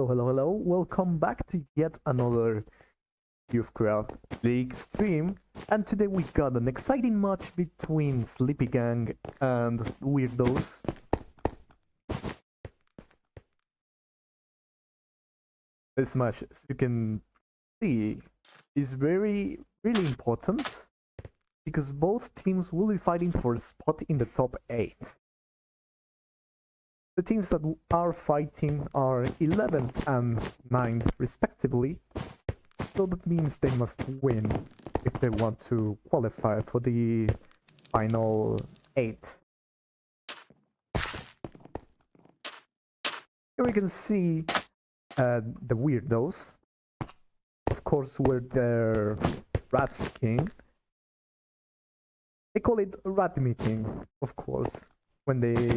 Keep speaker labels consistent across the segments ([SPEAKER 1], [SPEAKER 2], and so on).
[SPEAKER 1] Hello. Welcome back to yet another Youthcraft League stream. And today we got an exciting match between Sleepy Gang and Weirdos. This match, as you can see, is really important because both teams will be fighting for a spot in the top 8. The teams that are fighting are 11 and 9 respectively, so that means they must win if they want to qualify for the final 8. Here we can see the Weirdos, of course, were their Rats King. They call it Rat Meeting, of course, when they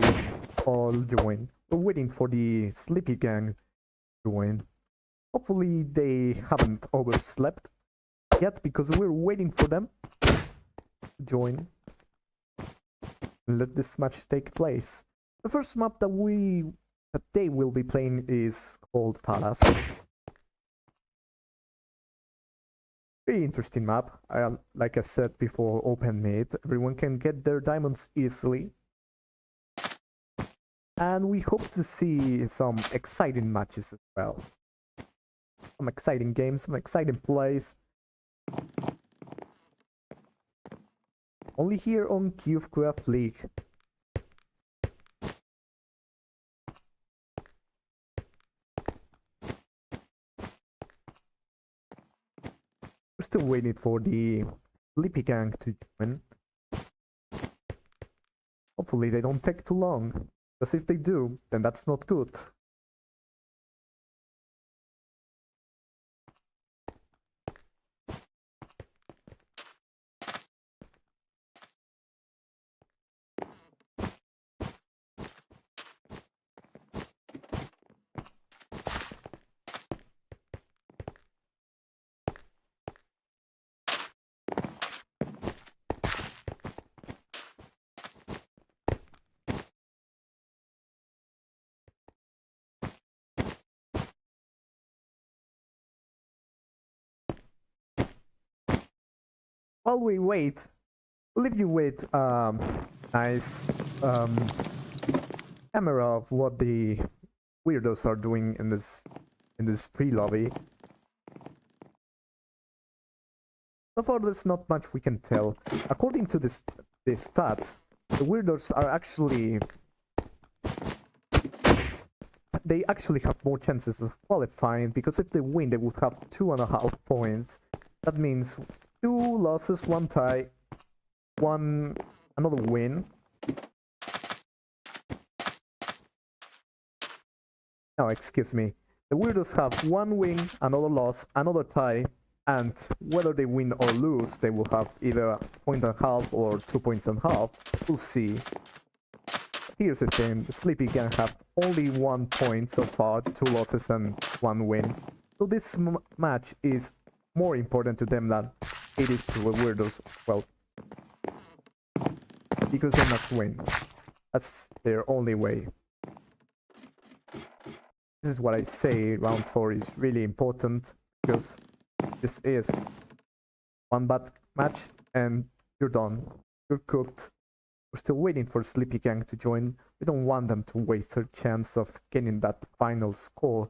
[SPEAKER 1] all join. We're waiting for the Sleepy Gang to join. Hopefully they haven't overslept yet, because we're waiting for them to join and let this match take place. The first map that they will be playing is called Palace. Very interesting map. Like I said before, open mid. Everyone can get their diamonds easily. And we hope to see some exciting matches as well. Some exciting games, some exciting plays. Only here on Youthcraft League. We're still waiting for the Sleepy Gang to join. Hopefully they don't take too long. Because if they do, then that's not good. While we wait, we'll leave you with nice camera of what the Weirdos are doing in this pre-lobby. So far, there's not much we can tell. According to the stats, the Weirdos are actually have more chances of qualifying, because if they win, they would have 2.5 points. That means 2 losses, 1 tie, another win. No, excuse me. The Weirdos have 1 win, another loss, another tie, and whether they win or lose, they will have either 1.5 or 2.5. We'll see. Here's the thing: the Sleepy Gang have only 1 point so far, 2 losses and 1 win. So this match is more important to them than it is to the Weirdos, well, because they must win. That's their only way. This is what I say, round 4 is really important, because this is one bad match and you're done. You're cooked. We're still waiting for Sleepy Gang to join. We don't want them to waste their chance of getting that final score.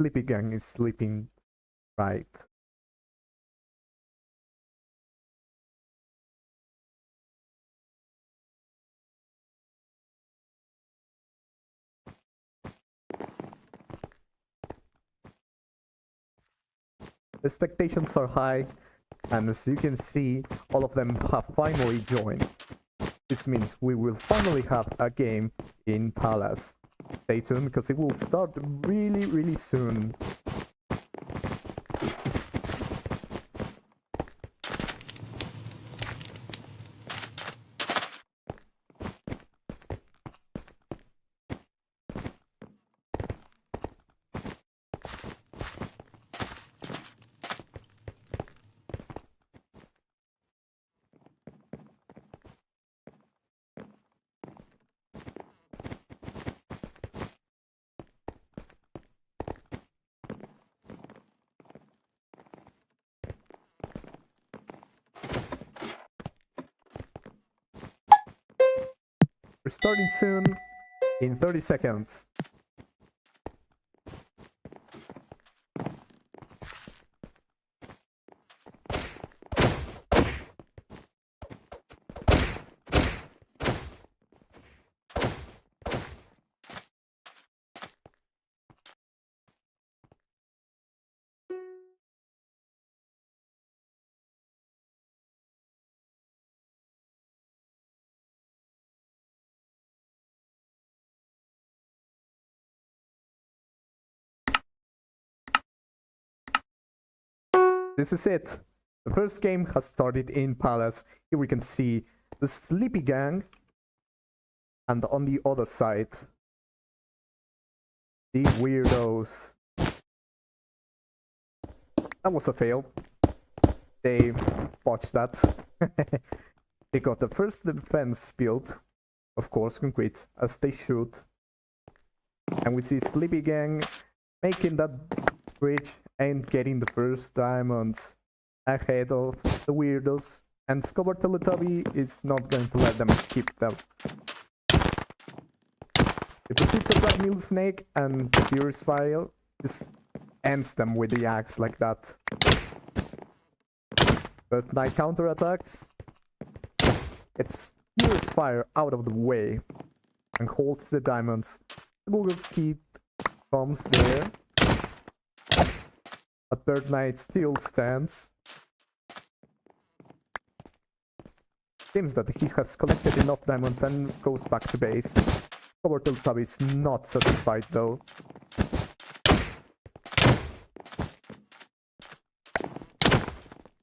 [SPEAKER 1] Sleepy Gang is sleeping right. The expectations are high, and as you can see, all of them have finally joined. This means we will finally have a game in Palace. Stay tuned because it will start really soon. We're starting soon, in 30 seconds. This is it. The first game has started in Palace. Here we can see the Sleepy Gang. And on the other side, the Weirdos. That was a fail. They botched that. They got the first defense built. Of course, concrete, as they should. And we see Sleepy Gang making that bridge and getting the first diamonds ahead of the Weirdos, and Scobar Teletubby is not going to let them keep them. They proceed to grab Mule Snake, and Furious Fire just ends them with the axe like that. But Knight counterattacks. It's Furious Fire out of the way and holds the diamonds. The Google Key comes there. But Bird Knight still stands. Seems that he has collected enough diamonds and goes back to base. Teletubby is not satisfied though.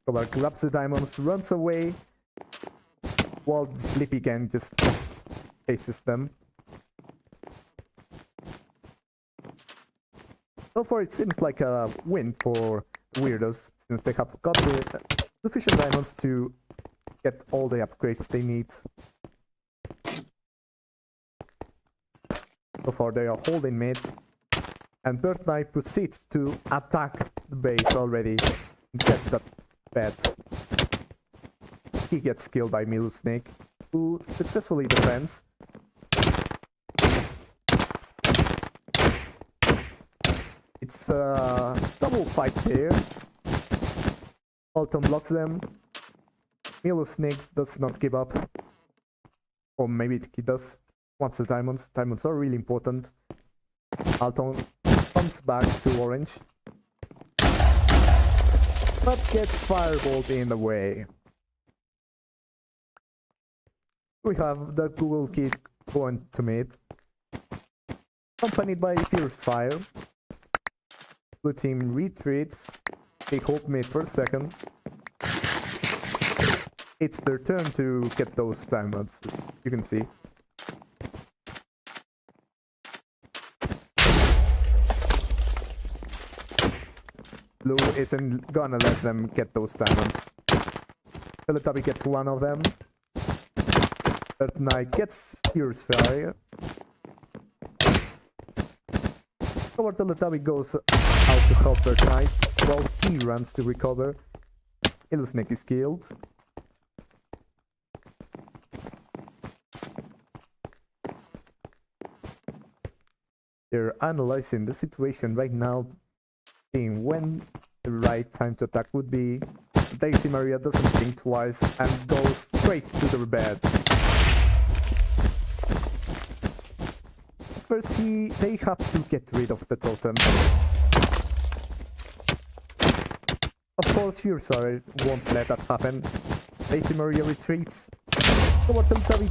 [SPEAKER 1] Scobar grabs the diamonds, runs away, while the Sleepy Gang just chases them. So far it seems like a win for Weirdos, since they have got the sufficient diamonds to get all the upgrades they need. So far they are holding mid, and Bird Knight proceeds to attack the base already and get that bed. He gets killed by Mule Snake, who successfully defends. It's a double fight here. Alton blocks them. Mule Snake does not give up. Or maybe he does. Wants the diamonds. Diamonds are really important. Alton comes back to orange. But gets fireballed in the way. We have the Google Kid going to mid. Accompanied by Fierce Fire. Blue team retreats. They hold mid for a second. It's their turn to get those diamonds, as you can see. Blue isn't gonna let them get those diamonds. Teletubby gets one of them. Bird Knight gets Fierce Fire. Scobar Teletubby goes out to help Bird Knight while he runs to recover. Mule Snake is killed. They're analyzing the situation right now, seeing when the right time to attack would be. Daisy Maria doesn't think twice and goes straight to the bed. First, they have to get rid of the totem. course, Fursar won't let that happen. Lazy Maria retreats. Over Teletubby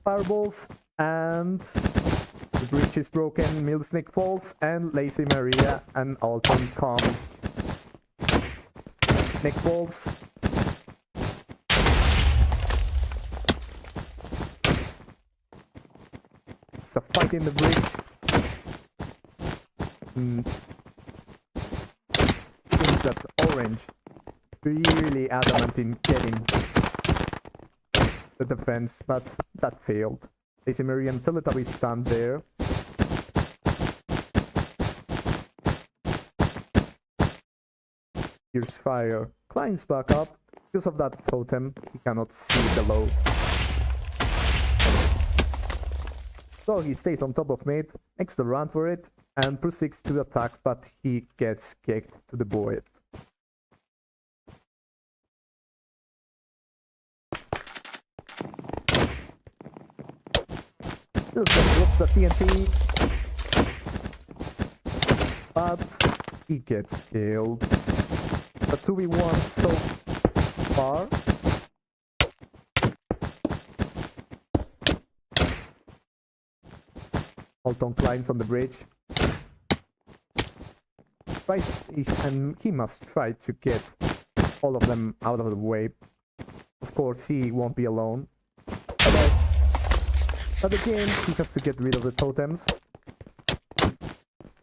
[SPEAKER 1] fireballs, and the bridge is broken. Milsnick falls, and Lazy Maria and Alton come. Nick falls. It's a fight in the bridge. Seems that Orange really adamant in getting the defense, but that failed. Lazy Maria and Teletubby stand there. Here's Fire. Climbs back up. Because of that totem, he cannot see below. So he stays on top of mid, makes the run for it, and proceeds to attack, but he gets kicked to the void. Wilson drops the TNT, but he gets killed. The 2v1 so far. Alton climbs on the bridge. And he must try to get all of them out of the way. Of course, he won't be alone. But again, he has to get rid of the totems.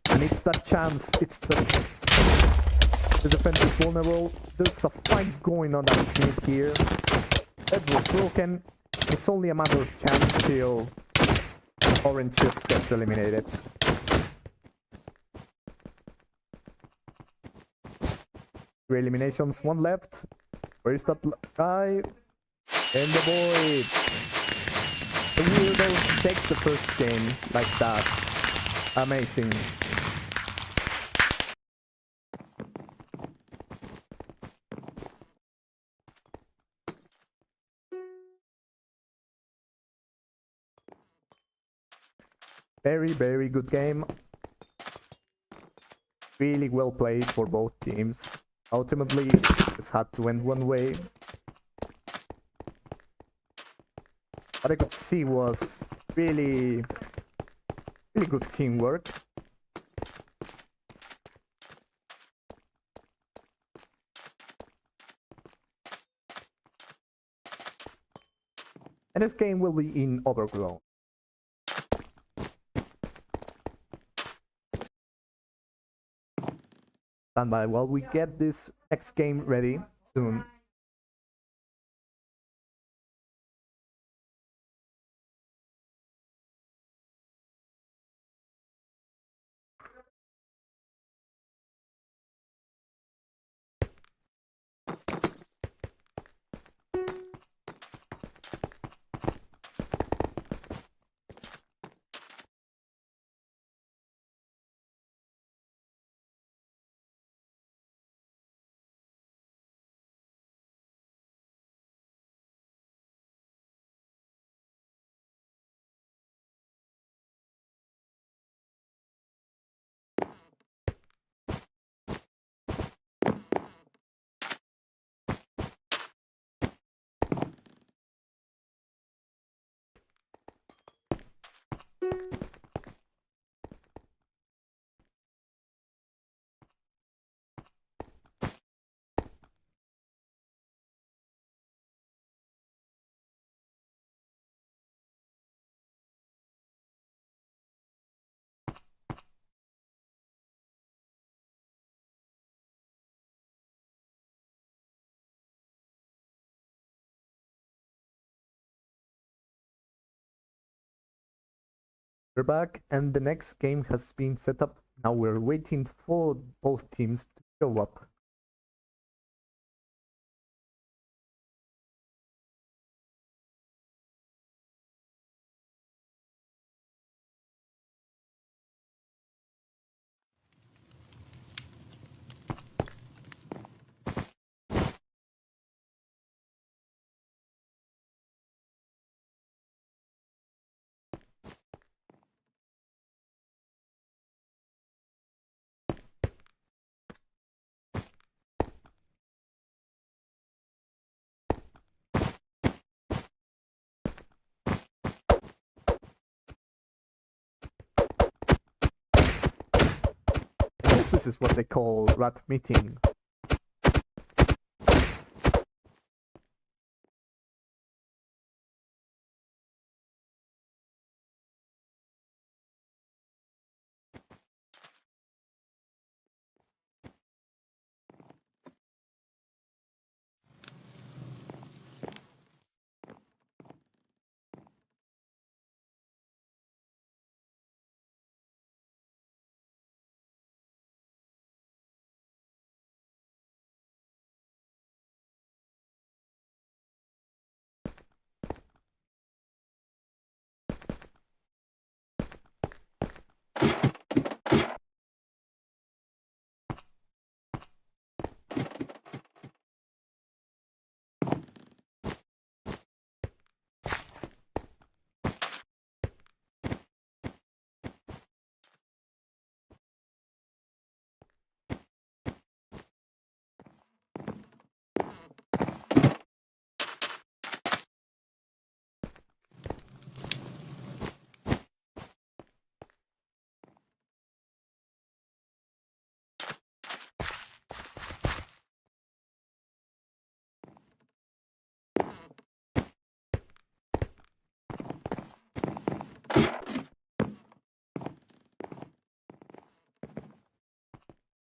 [SPEAKER 1] And it's that chance. It's the defense is vulnerable. There's a fight going on at mid here. Bed was broken. It's only a matter of chance till Orange just gets eliminated. Three eliminations, one left. Where is that guy? In the void. The Weirdos take the first game like that. Amazing. Very good game. Really well played for both teams. Ultimately, this had to end one way. What I could see was really good teamwork. And this game will be in Overgrown. Stand by while we get this next game ready soon. We're back, and the next game has been set up. Now we're waiting for both teams to show up. This is what they call rat meeting.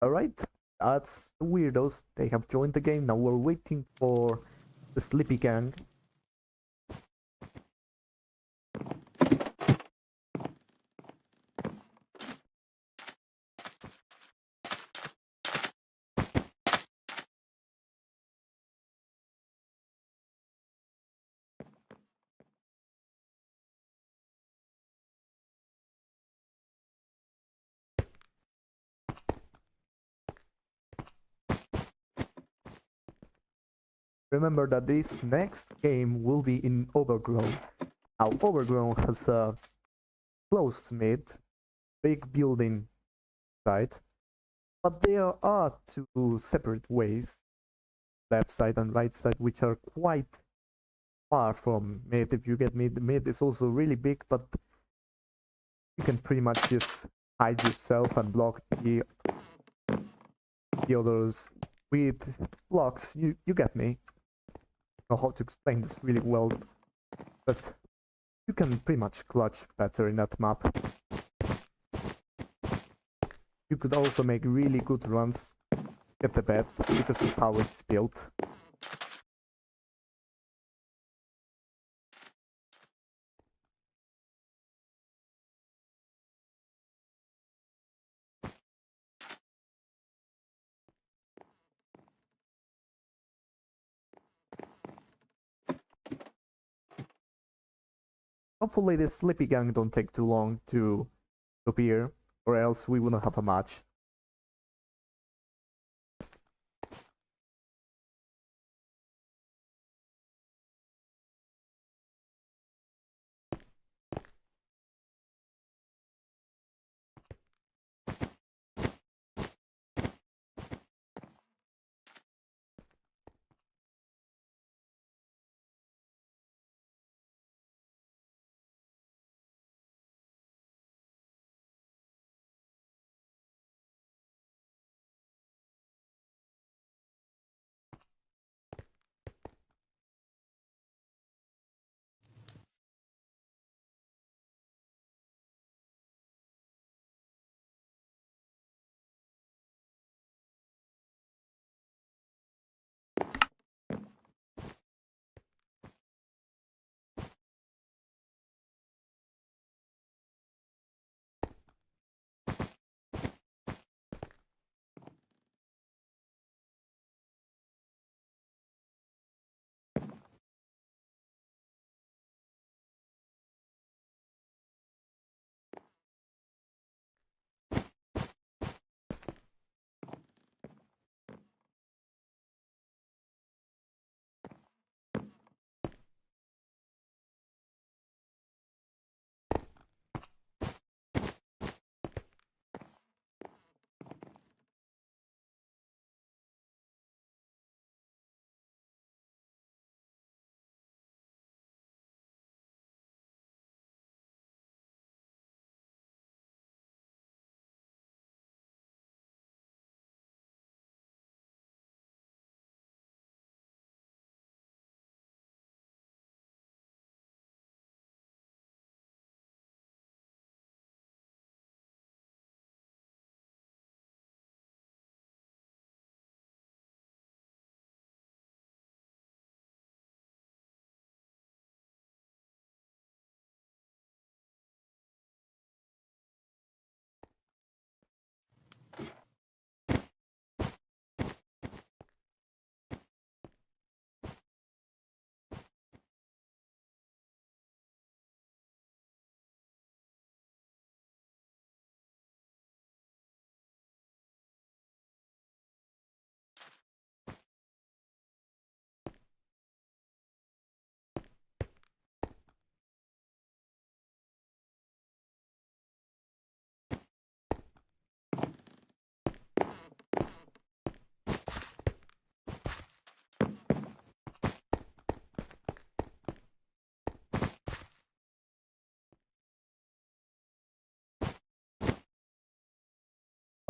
[SPEAKER 1] Alright, that's the Weirdos. They have joined the game. Now we're waiting for the Sleepy Gang. Remember that this next game will be in Overgrown. Now, Overgrown has a closed mid, big building site, but there are two separate ways, left side and right side, which are quite far from mid. If you get mid is also really big, but you can pretty much just hide yourself and block the others with blocks. You get me. Know how to explain this really well, but you can pretty much clutch better in that map. You could also make really good runs at the bed because of how it's built. Hopefully this Sleepy Gang don't take too long to appear, or else we wouldn't have a match.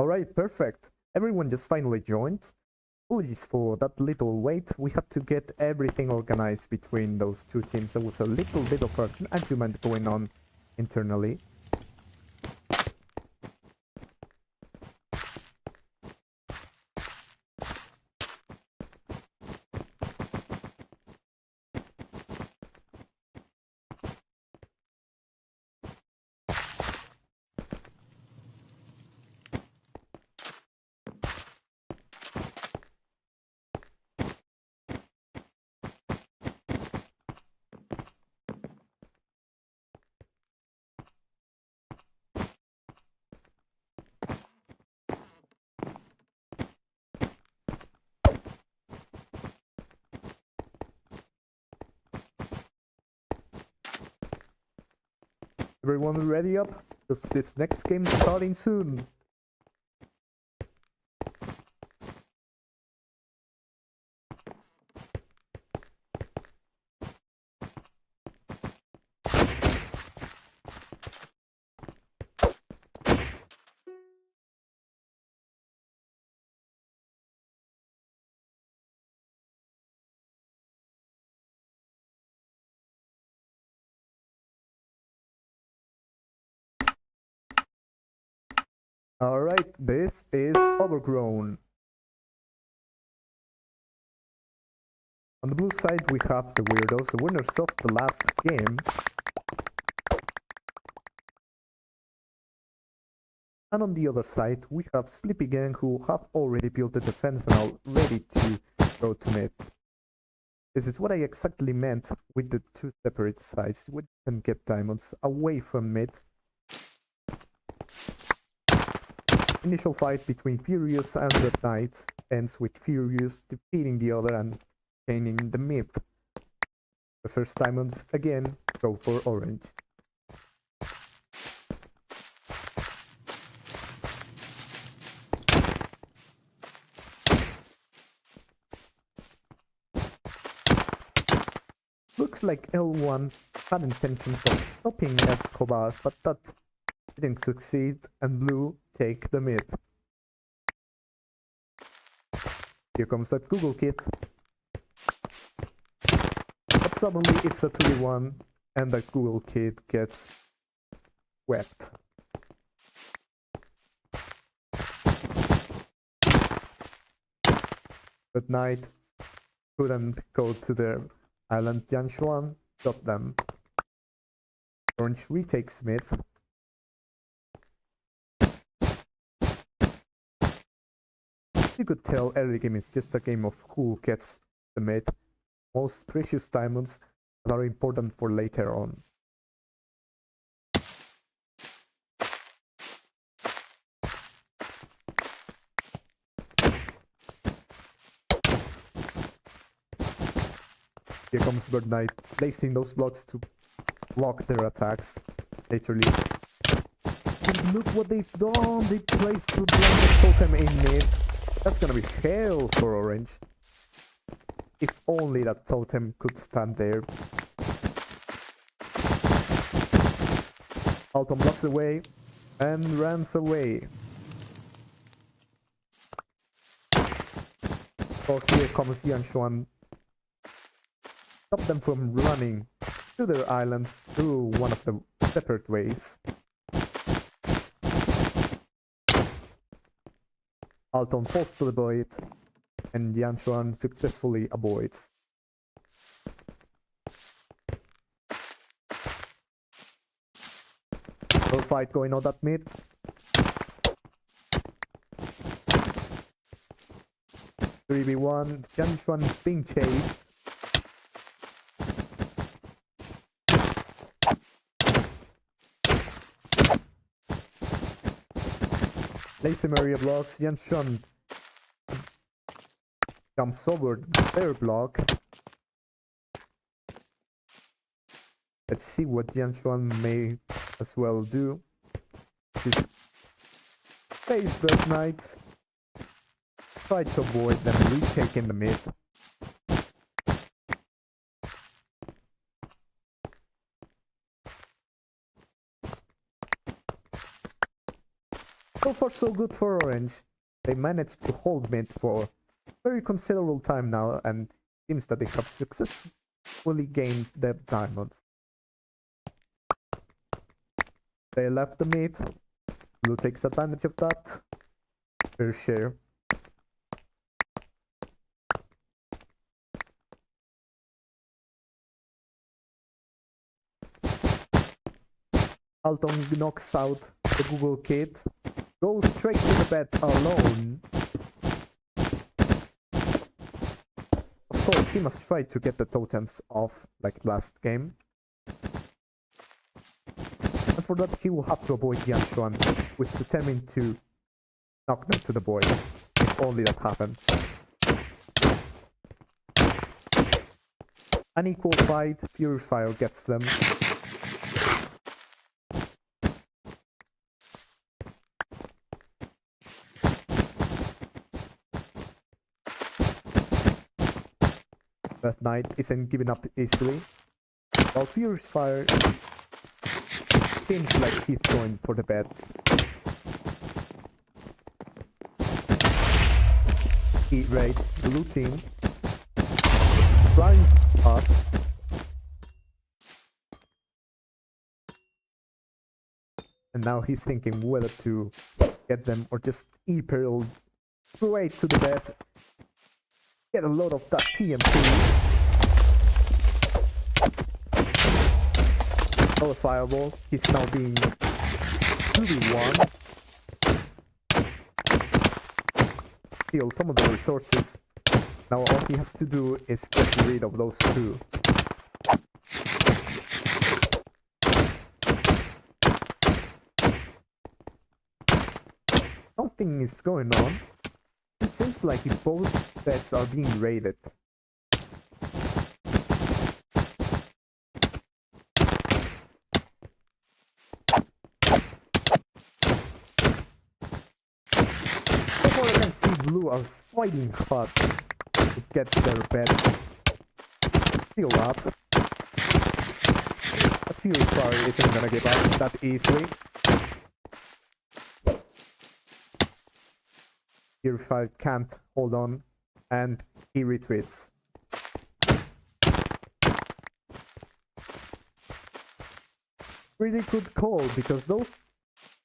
[SPEAKER 1] Alright, perfect. Everyone just finally joined. Apologies for that little wait. We had to get everything organized between those two teams. There was a little bit of an argument going on internally. Everyone ready up? Because this next game is starting soon. Alright, this is Overgrown. On the blue side we have the Weirdos, the winners of the last game. And on the other side we have Sleepy Gang, who have already built the defense and are ready to go to mid. This is what I exactly meant with the two separate sides. We can get diamonds away from mid. Initial fight between Furious and Red Knight ends with Furious defeating the other and gaining the mid. The first diamonds again go for Orange. Looks like L1 had intentions of stopping Escobar, but that didn't succeed, and Blue take the mid. Here comes that Google kit. But suddenly it's a 2v1 and that Google kit gets wept. But Knight couldn't go to their island. Yanshuan got them. Orange retakes mid. You could tell early game is just a game of who gets the mid. Most precious diamonds that are important for later on. Here comes Bird Knight, placing those blocks to block their attacks. Literally. And look what they've done! They placed the blindness totem in mid. That's gonna be hell for Orange. If only that totem could stand there. Alton blocks away and runs away. So here comes Yanshuan. Stop them from running to their island through one of the separate ways. Alton falls to the void, and Yanshuan successfully avoids. No fight going on at mid. Three v one. Yanshuan is being chased. Lazy Maria blocks. Yanshuan jumps over their block. Let's see what Yanshuan may as well do. This face Bird Knights. Try to avoid them retaking the mid. So far so good for Orange. They managed to hold mid for a very considerable time now, and seems that they have successfully gained the diamonds. They left the mid. Blue takes advantage of that. Fair share. Alton knocks out the Google Kid. Goes straight to the bed alone. Of course, he must try to get the totems off like last game. And for that, he will have to avoid Yanshuan, who is determined to knock them to the board. If only that happened. An equal fight, Purifier gets them. That knight isn't giving up easily. While Purifier seems like he's going for the bet. He raids the blue team. Climbs up. And now he's thinking whether to get them or just E-Peril straight to the bed. Get a load of that TMP. Another fireball. He's now being 2v1. Steal some of the resources. Now all he has to do is get rid of those two. Something is going on. It seems like both beds are being raided. So far I can see blue are fighting hard to get their bed filled up. A Purifier isn't gonna give up that easily. Purifier can't hold on, and he retreats. Really good call, because those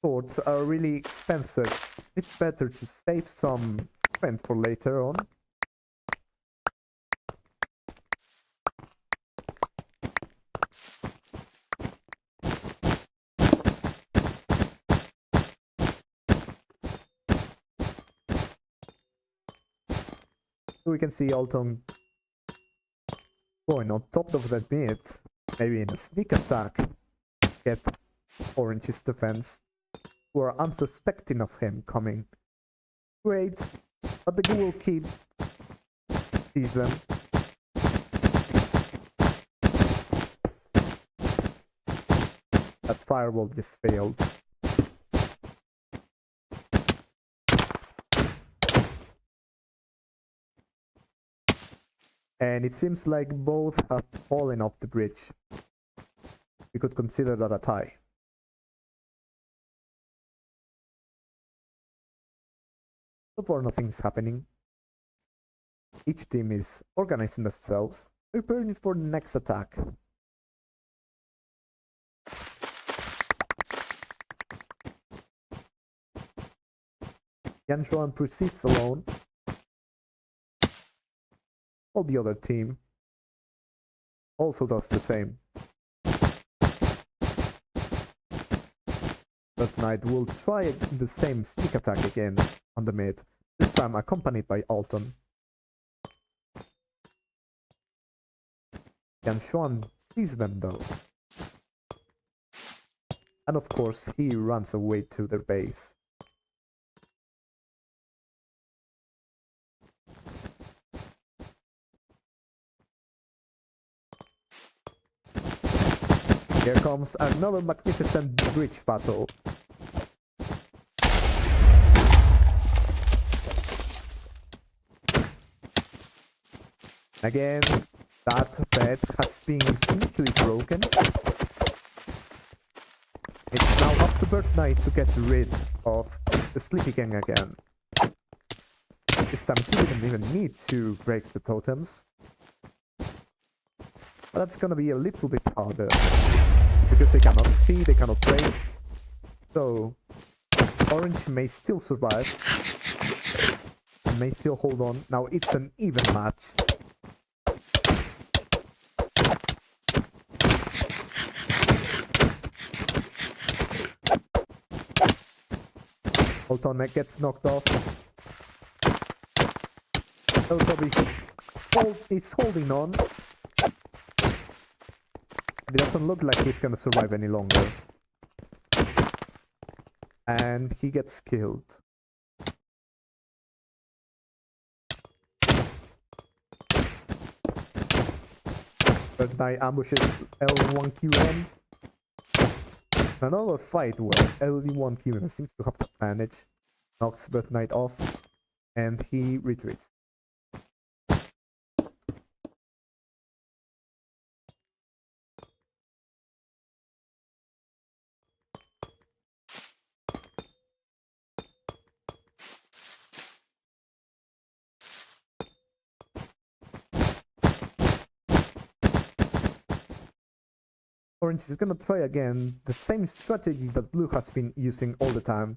[SPEAKER 1] swords are really expensive. It's better to save some strength for later on. We can see Alton going on top of that mid, maybe in a sneak attack, get Orange's defense, who are unsuspecting of him coming. Great, but the Google Kid sees them. That fireball just failed. And it seems like both have fallen off the bridge. We could consider that a tie. So far nothing's happening. Each team is organizing themselves, preparing for the next attack. Yanshuan proceeds alone. While the other team also does the same. That knight will try the same sneak attack again on the mid, this time accompanied by Alton. Yanshuan sees them though. And of course he runs away to their base. Here comes another magnificent bridge battle. Again, that bed has been sneakily broken. It's now up to Bird Knight to get rid of the Sleepy King again. This time he didn't even need to break the totems. But that's gonna be a little bit harder. Because they cannot see, they cannot break. So, orange may still survive. May still hold on. Now it's an even match. Altona gets knocked off. Eltob is holding on. It doesn't look like he's gonna survive any longer. And he gets killed. But Knight ambushes L1QN. Another fight where L1QN seems to have the advantage. Knocks Bird Knight off. And he retreats. Orange is gonna try again the same strategy that blue has been using all the time.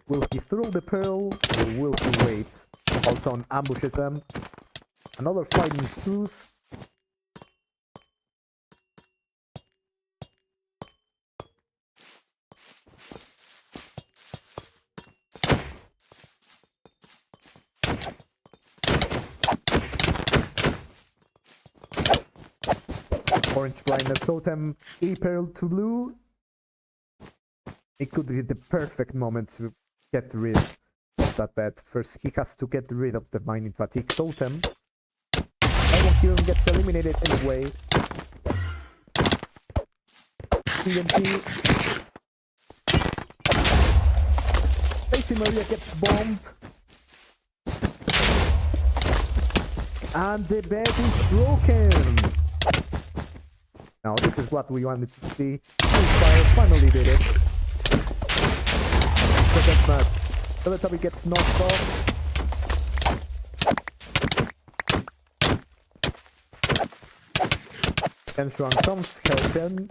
[SPEAKER 1] Will he throw the pearl or will he wait? Alton ambushes them. Another fight ensues. Orange blindness totem, a pearl to blue. It could be the perfect moment to get rid of that bet. First, he has to get rid of the mining fatigue totem. L1 gets eliminated anyway. TNT. Stacy Maria gets bombed. And the bed is broken. Now this is what we wanted to see. Fire finally did it. Second match. Teletubby gets knocked off. Enshran comes, help him.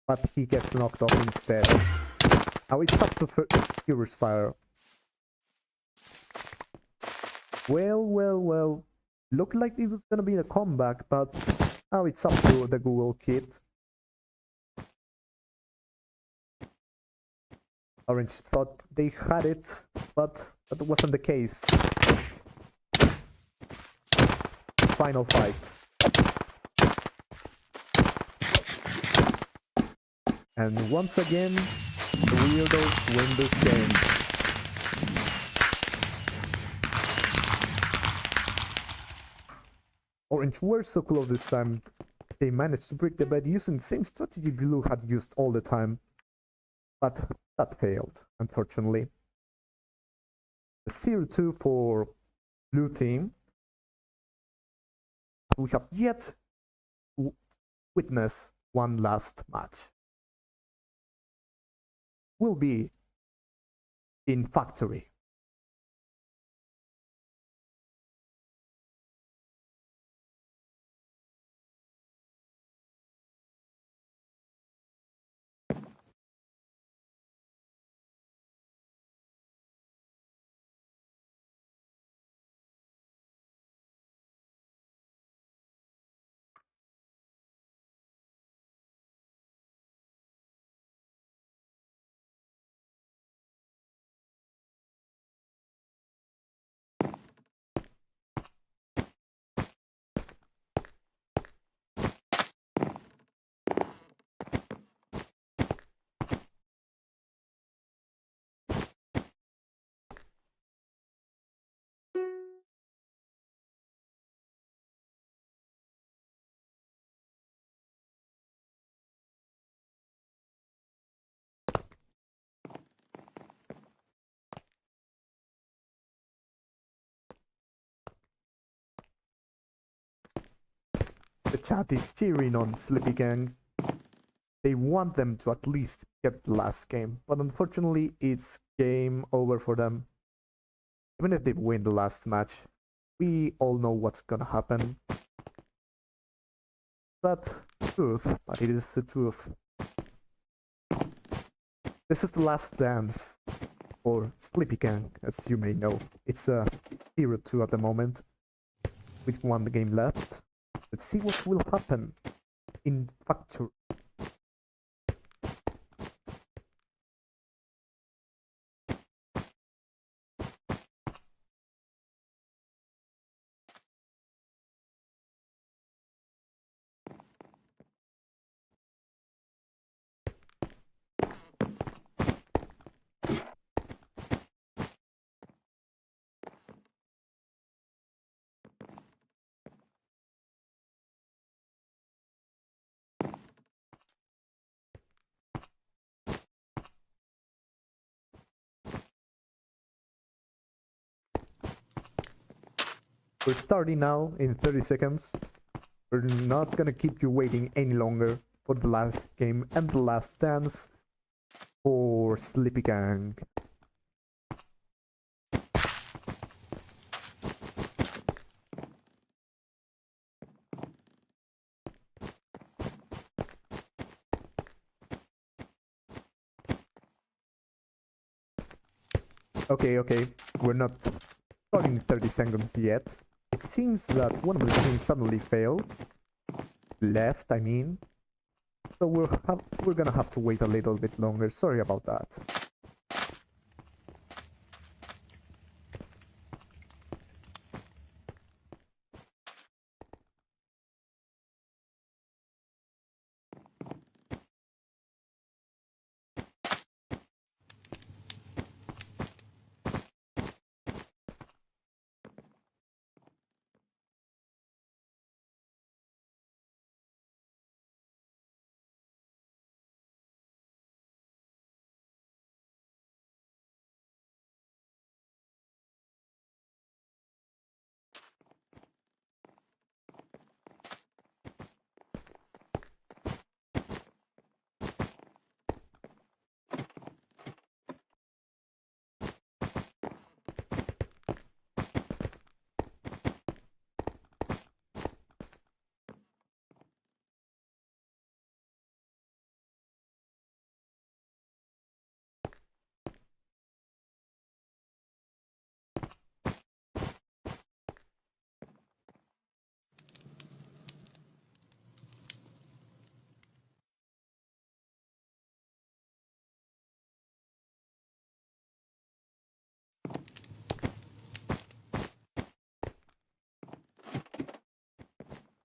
[SPEAKER 1] But he gets knocked off instead. Now it's up to Furious Fire. Well. Looked like it was gonna be a comeback, but now it's up to the Google kid. Orange thought they had it, but that wasn't the case. Final fight. And once again, the Weirdos win this game. Orange were so close this time. They managed to break the bed using the same strategy blue had used all the time. But that failed, unfortunately. 0-2 for blue team. We have yet to witness one last match. Will be in Factory. The chat is cheering on Sleepy Gang. They want them to at least get the last game, but unfortunately it's game over for them. Even if they win the last match, we all know what's gonna happen. That's the truth, but it is the truth. This is the last dance for Sleepy Gang, as you may know. It's 0-2 at the moment, with one game left. Let's see what will happen in Factory. We're starting now in 30 seconds. We're not gonna keep you waiting any longer for the last game and the last dance for Sleepy Gang. Okay, we're not starting 30 seconds yet. It seems that one of the teams suddenly failed. Left, I mean. So we're gonna have to wait a little bit longer. Sorry about that.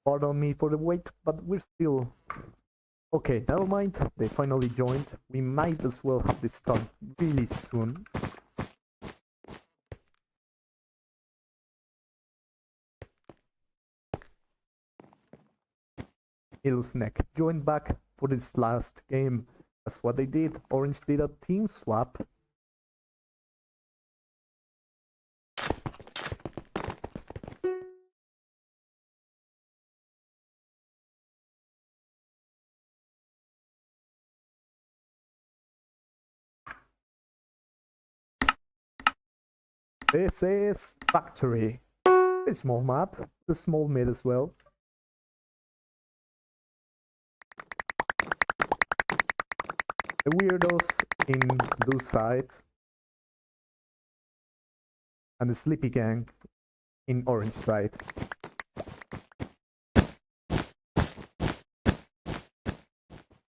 [SPEAKER 1] Pardon me for the wait, but we're still... Okay, never mind. They finally joined. We might as well have this done really soon. Middle's Neck joined back for this last game. That's what they did. Orange did a team swap. This is Factory. A small map, a small mid as well. The Weirdos in blue side. And the Sleepy Gang in orange side.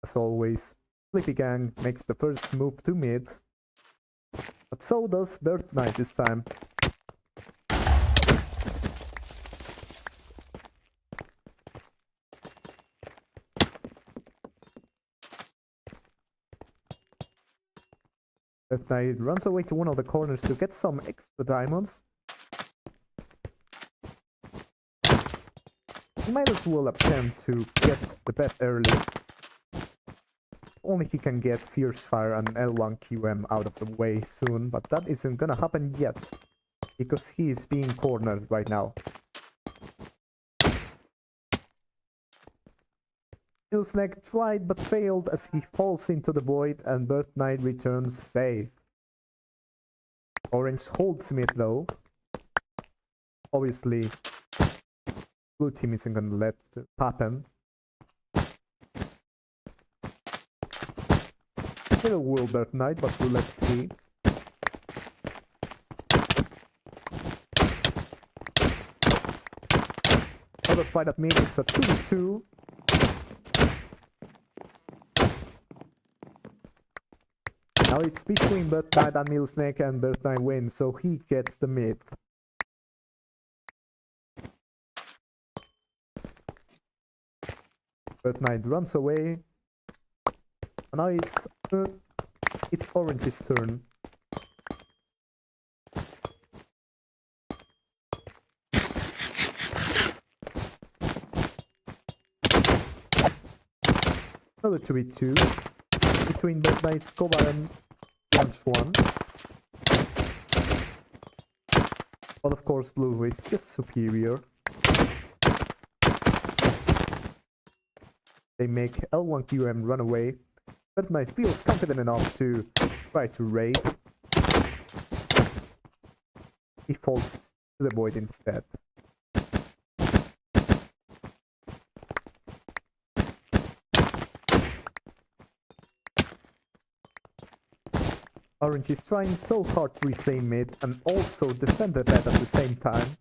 [SPEAKER 1] As always, Sleepy Gang makes the first move to mid. But so does Bird Knight this time. Bird Knight runs away to one of the corners to get some extra diamonds. He might as well attempt to get the bet early. Only he can get Fierce Fire and L1 QM out of the way soon, but that isn't gonna happen yet, because he is being cornered right now. Snake tried but failed as he falls into the void and Bird Knight returns safe. Orange holds mid though. Obviously, blue team isn't gonna let it happen. Still will Bird Knight, but let's see. Another fight at mid, it's a 2v2. Now it's between Bird Knight and Middle Snake, and Bird Knight wins, so he gets the mid. Bird Knight runs away. And now it's Orange's turn. Another 2v2 between Bird Knight, Scobar and One. But of course blue is just superior. They make L1QM run away. Bird Knight feels confident enough to try to raid. He falls to the void instead. Orange is trying so hard to reclaim mid and also defend the bed at the same time.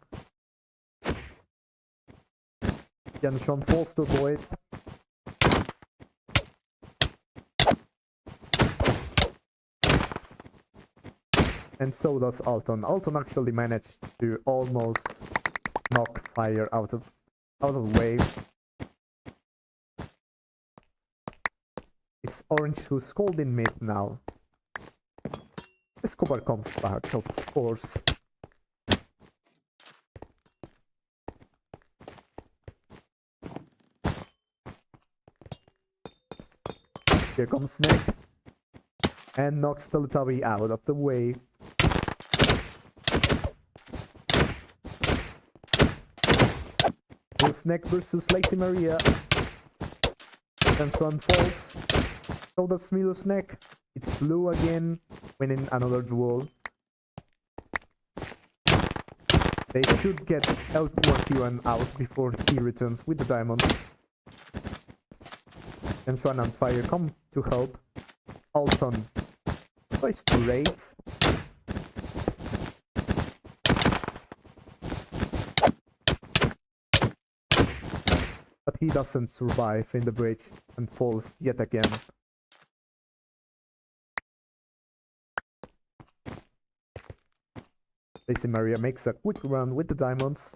[SPEAKER 1] Janshon falls to void. And so does Alton. Alton actually managed to almost knock fire out of wave. It's Orange who's called in mid now. Escobar comes back, of course. Here comes Snake. And knocks Teletubby out of the way. Snake versus Lazy Maria. Tantron falls. So does Milo Snake. It's blue again, winning another duel. They should get L1QN out before he returns with the diamonds. Tantron and Fire come to help. Alton tries to raid. But he doesn't survive in the bridge and falls yet again. Lazy Maria makes a quick run with the diamonds.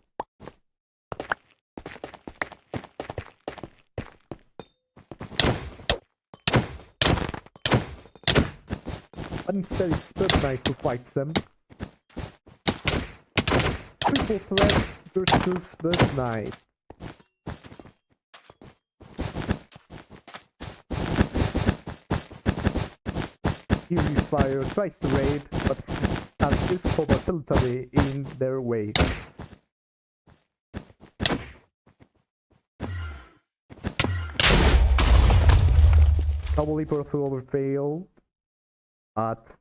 [SPEAKER 1] But instead it's Bird Knight who fights them. Triple threat versus Bird Knight. Furious Fire tries to raid, but has this Teletubby in their way. Double Leaper thrower fail, but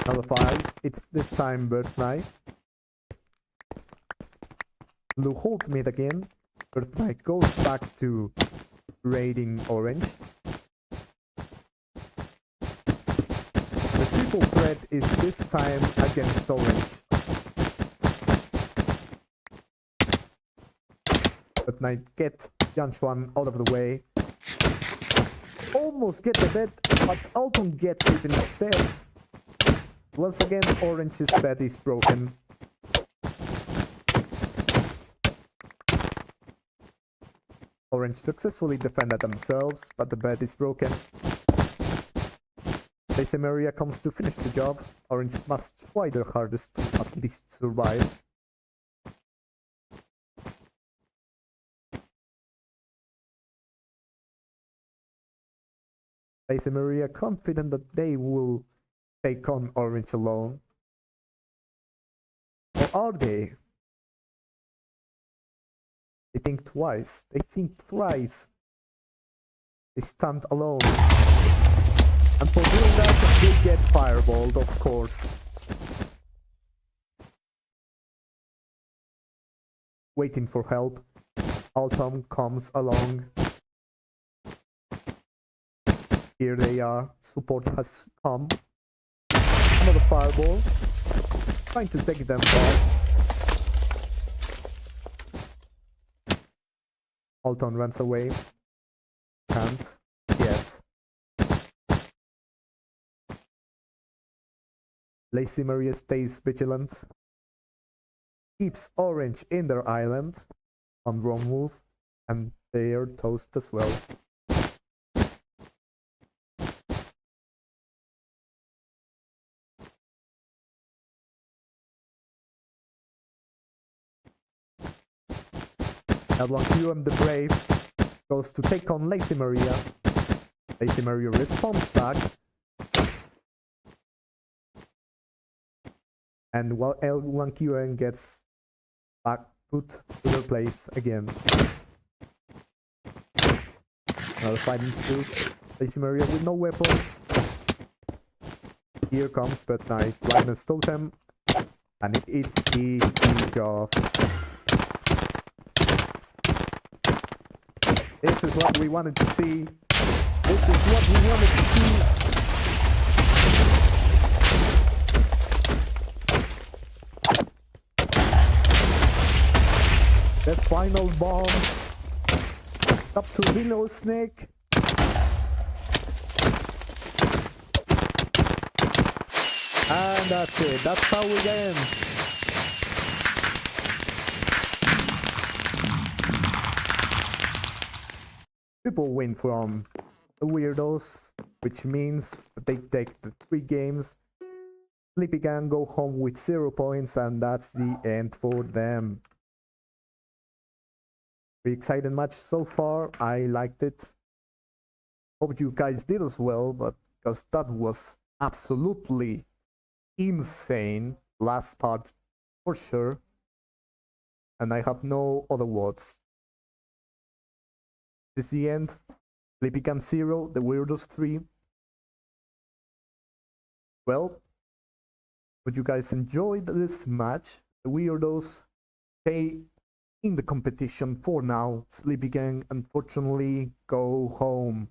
[SPEAKER 1] another fight. It's this time Bird Knight. Blue holds mid again. Bird Knight goes back to raiding Orange. The triple threat is this time against Orange. Bird Knight get Yanchuan out of the way. Almost get the bed, but Alton gets it instead. Once again, Orange's bed is broken. Orange successfully defended themselves, but the bed is broken. Lazy Maria comes to finish the job. Orange must try their hardest to at least survive. Lazy Maria confident that they will take on Orange alone. Or are they? They think twice. They think thrice. They stand alone. And for doing that, they get fireballed, of course. Waiting for help. Altom comes along. Here they are. Support has come. Another fireball. Trying to take them down. Alton runs away. Can't yet. Lazy Maria stays vigilant. Keeps Orange in their island. On wrong move. And they are toast as well. Q and the Brave goes to take on Lazy Maria. Lazy Maria responds back. And while L1QN gets back put to their place again. Another fight ensues. Lazy Maria with no weapon. Here comes Bad Knight, Blindness Totem, and it is easy job. This is what we wanted to see. This is what we wanted to see. The final bomb. Up to Willow Snake. And that's it. That's how we end. Triple win from the Weirdos, which means that they take the 3 games. Sleepy Gang go home with 0 points, and that's the end for them. Pretty exciting match so far. I liked it. Hope you guys did as well, but because that was absolutely insane. Last part for sure. And I have no other words. This is the end. Sleepy Gang 0, the Weirdos 3. Well, would you guys enjoyed this match? The Weirdos stay in the competition for now. Sleepy Gang unfortunately go home.